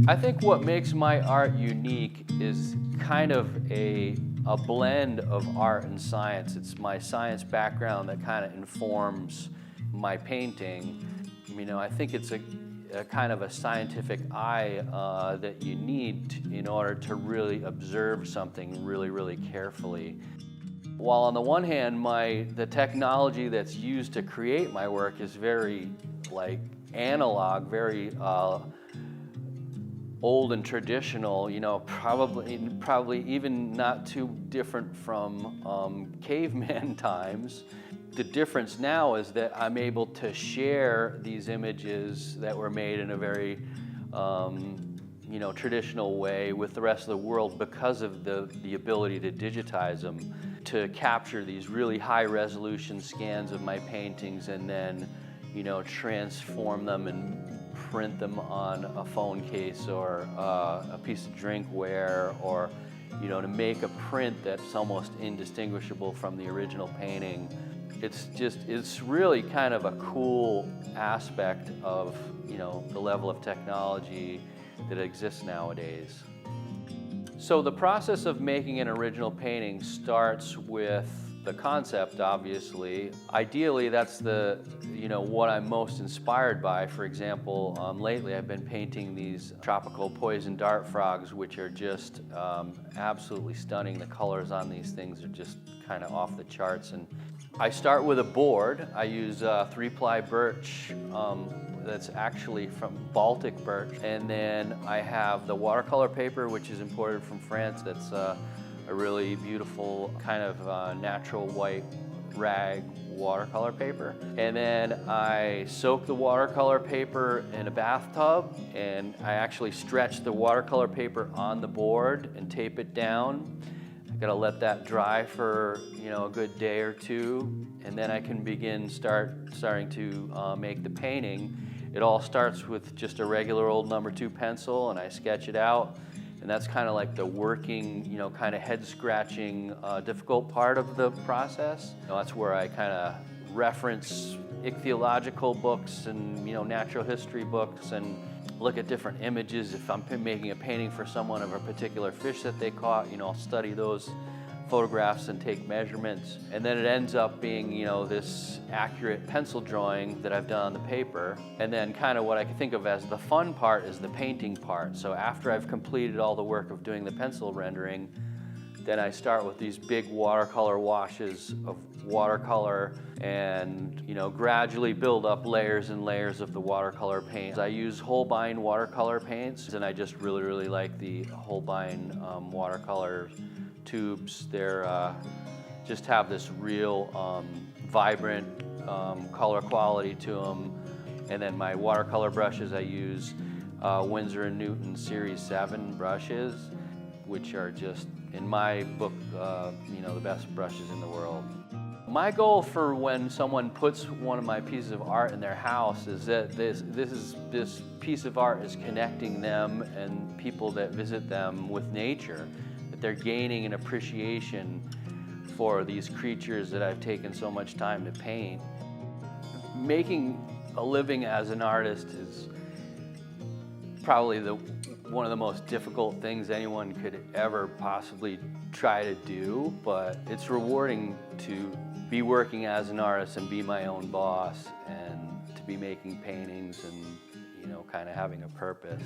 I think what makes my art unique is kind of a blend of art and science. It's my science background that kind of informs my painting. You know, I think it's a kind of a scientific eye that you need in order to really observe something really carefully. While on the one hand, the technology that's used to create my work is very analog, very old and traditional, you know, probably even not too different from caveman times. The difference now is that I'm able to share these images that were made in a very you know, traditional way with the rest of the world because of the ability to digitize them, to capture these really high resolution scans of my paintings and then, you know, transform them and print them on a phone case or a piece of drinkware, or, you know, to make a print that's almost indistinguishable from the original painting. It's really kind of a cool aspect of, you know, the level of technology that exists nowadays. So the process of making an original painting starts with the concept, obviously. Ideally, that's you know, what I'm most inspired by. For example, lately I've been painting these tropical poison dart frogs, which are just absolutely stunning. The colors on these things are just kind of off the charts. And I start with a board. I use 3-ply birch that's actually from Baltic birch. And then I have the watercolor paper, which is imported from France. That's a really beautiful kind of natural white rag watercolor paper. And then I soak the watercolor paper in a bathtub, and I actually stretch the watercolor paper on the board and tape it down. I gotta let that dry for, you know, a good day or two, and then I can starting to make the painting. It all starts with just a regular old No. 2 pencil, and I sketch it out. And that's kind of like the working, you know, kind of head-scratching, difficult part of the process. You know, that's where I kind of reference ichthyological books and, you know, natural history books, and look at different images. If I'm making a painting for someone of a particular fish that they caught, you know, I'll study those photographs and take measurements. And then it ends up being, you know, this accurate pencil drawing that I've done on the paper. And then kind of what I can think of as the fun part is the painting part. So after I've completed all the work of doing the pencil rendering, then I start with these big watercolor washes of watercolor and, you know, gradually build up layers and layers of the watercolor paint. I use Holbein watercolor paints, and I just really like the Holbein watercolor tubes. They're just have this real vibrant color quality to them. And then my watercolor brushes, I use Winsor & Newton Series 7 brushes, which are just, in my book, you know, the best brushes in the world. My goal for when someone puts one of my pieces of art in their house is that this piece of art is connecting them and people that visit them with nature, that they're gaining an appreciation for these creatures that I've taken so much time to paint. Making a living as an artist is probably one of the most difficult things anyone could ever possibly try to do, but it's rewarding to be working as an artist and be my own boss and to be making paintings and, you know, kind of having a purpose.